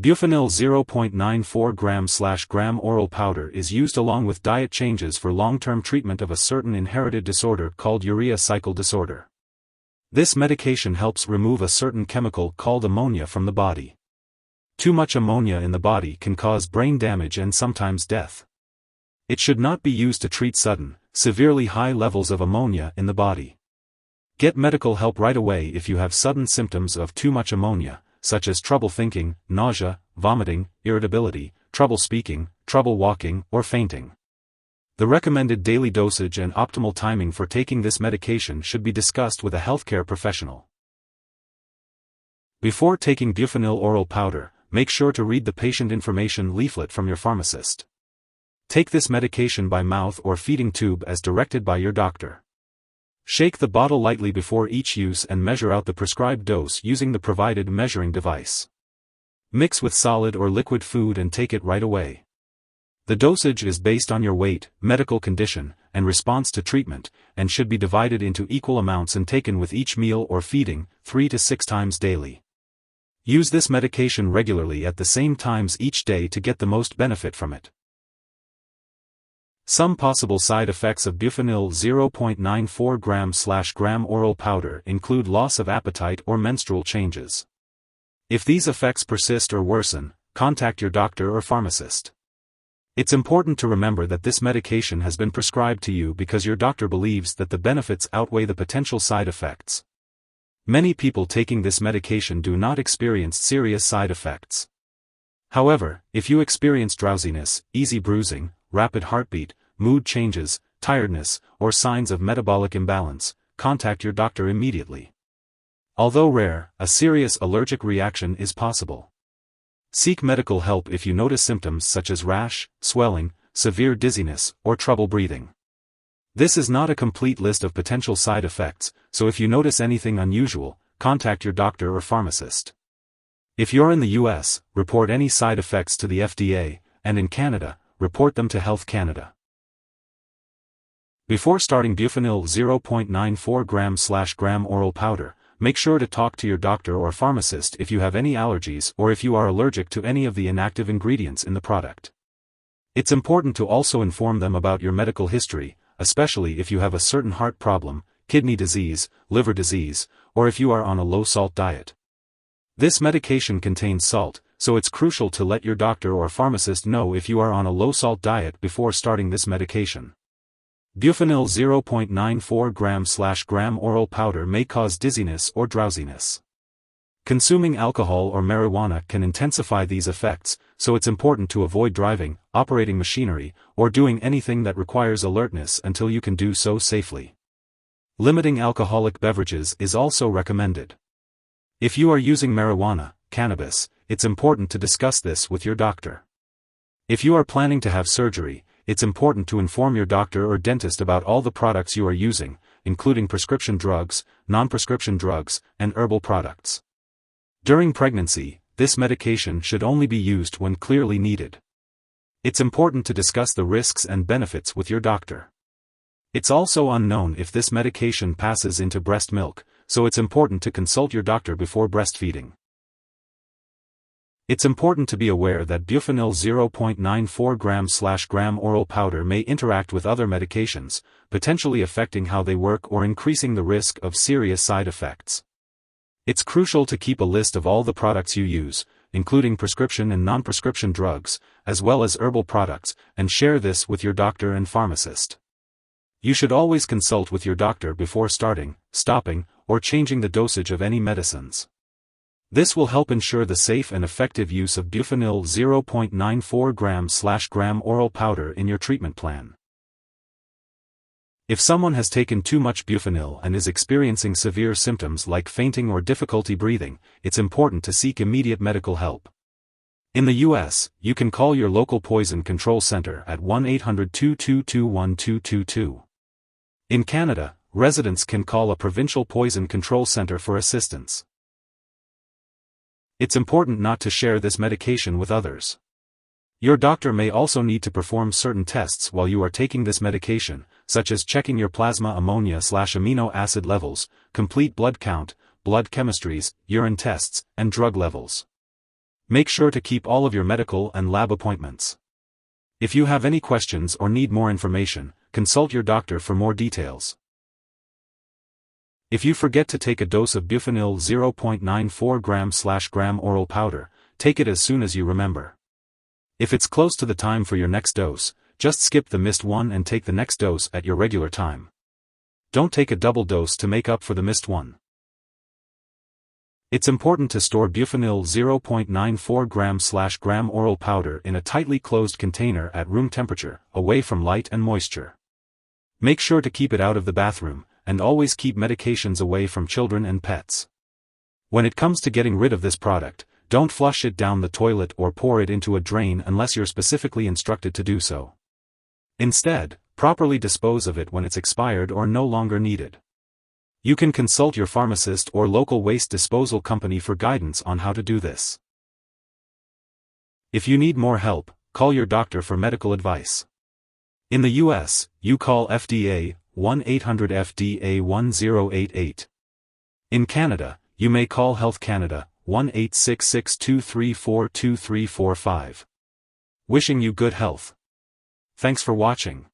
Buphenyl 0.94 gram/gram oral powder is used along with diet changes for long-term treatment of a certain inherited disorder called urea cycle disorder. This medication helps remove a certain chemical called ammonia from the body. Too much ammonia in the body can cause brain damage and sometimes death. It should not be used to treat sudden, severely high levels of ammonia in the body. Get medical help right away if you have sudden symptoms of too much ammonia, such as trouble thinking, nausea, vomiting, irritability, trouble speaking, trouble walking, or fainting. The recommended daily dosage and optimal timing for taking this medication should be discussed with a healthcare professional. Before taking Buphenyl oral powder, make sure to read the patient information leaflet from your pharmacist. Take this medication by mouth or feeding tube as directed by your doctor. Shake the bottle lightly before each use and measure out the prescribed dose using the provided measuring device. Mix with solid or liquid food and take it right away. The dosage is based on your weight, medical condition, and response to treatment, and should be divided into equal amounts and taken with each meal or feeding, 3 to 6 times daily. Use this medication regularly at the same times each day to get the most benefit from it. Some possible side effects of Buphenyl 0.94 gram/gram oral powder include loss of appetite or menstrual changes. If these effects persist or worsen, contact your doctor or pharmacist. It's important to remember that this medication has been prescribed to you because your doctor believes that the benefits outweigh the potential side effects. Many people taking this medication do not experience serious side effects. However, if you experience drowsiness, easy bruising, rapid heartbeat, mood changes, tiredness, or signs of metabolic imbalance, contact your doctor immediately. Although rare, a serious allergic reaction is possible. Seek medical help if you notice symptoms such as rash, swelling, severe dizziness, or trouble breathing. This is not a complete list of potential side effects, so if you notice anything unusual, contact your doctor or pharmacist. If you're in the US, report any side effects to the FDA, and in Canada, report them to Health Canada. Before starting Buphenyl 0.94 gram/gram oral powder, make sure to talk to your doctor or pharmacist if you have any allergies or if you are allergic to any of the inactive ingredients in the product. It's important to also inform them about your medical history, especially if you have a certain heart problem, kidney disease, liver disease, or if you are on a low-salt diet. This medication contains salt, so it's crucial to let your doctor or pharmacist know if you are on a low-salt diet before starting this medication. Buphenyl 0.94 gram/gram oral powder may cause dizziness or drowsiness. Consuming alcohol or marijuana can intensify these effects, so it's important to avoid driving, operating machinery, or doing anything that requires alertness until you can do so safely. Limiting alcoholic beverages is also recommended. If you are using marijuana, cannabis, it's important to discuss this with your doctor. If you are planning to have surgery, it's important to inform your doctor or dentist about all the products you are using, including prescription drugs, non-prescription drugs, and herbal products. During pregnancy, this medication should only be used when clearly needed. It's important to discuss the risks and benefits with your doctor. It's also unknown if this medication passes into breast milk, so it's important to consult your doctor before breastfeeding. It's important to be aware that Buphenyl 0.94 gram/gram oral powder may interact with other medications, potentially affecting how they work or increasing the risk of serious side effects. It's crucial to keep a list of all the products you use, including prescription and non-prescription drugs, as well as herbal products, and share this with your doctor and pharmacist. You should always consult with your doctor before starting, stopping, or changing the dosage of any medicines. This will help ensure the safe and effective use of Buphenyl 0.94 gram/gram oral powder in your treatment plan. If someone has taken too much Buphenyl and is experiencing severe symptoms like fainting or difficulty breathing, it's important to seek immediate medical help. In the US, you can call your local poison control center at 1-800-222-1222. In Canada, residents can call a provincial poison control center for assistance. It's important not to share this medication with others. Your doctor may also need to perform certain tests while you are taking this medication, such as checking your plasma ammonia/amino acid levels, complete blood count, blood chemistries, urine tests, and drug levels. Make sure to keep all of your medical and lab appointments. If you have any questions or need more information, consult your doctor for more details. If you forget to take a dose of Buphenyl 0.94 gram/gram oral powder, take it as soon as you remember. If it's close to the time for your next dose, just skip the missed one and take the next dose at your regular time. Don't take a double dose to make up for the missed one. It's important to store Buphenyl 0.94 gram/gram oral powder in a tightly closed container at room temperature, away from light and moisture. Make sure to keep it out of the bathroom, and always keep medications away from children and pets. When it comes to getting rid of this product, don't flush it down the toilet or pour it into a drain unless you're specifically instructed to do so. Instead, properly dispose of it when it's expired or no longer needed. You can consult your pharmacist or local waste disposal company for guidance on how to do this. If you need more help, call your doctor for medical advice. In the US, you call FDA 1-800-FDA-1088. In Canada, you may call Health Canada 1-866-234-2345. Wishing you good health. Thanks for watching.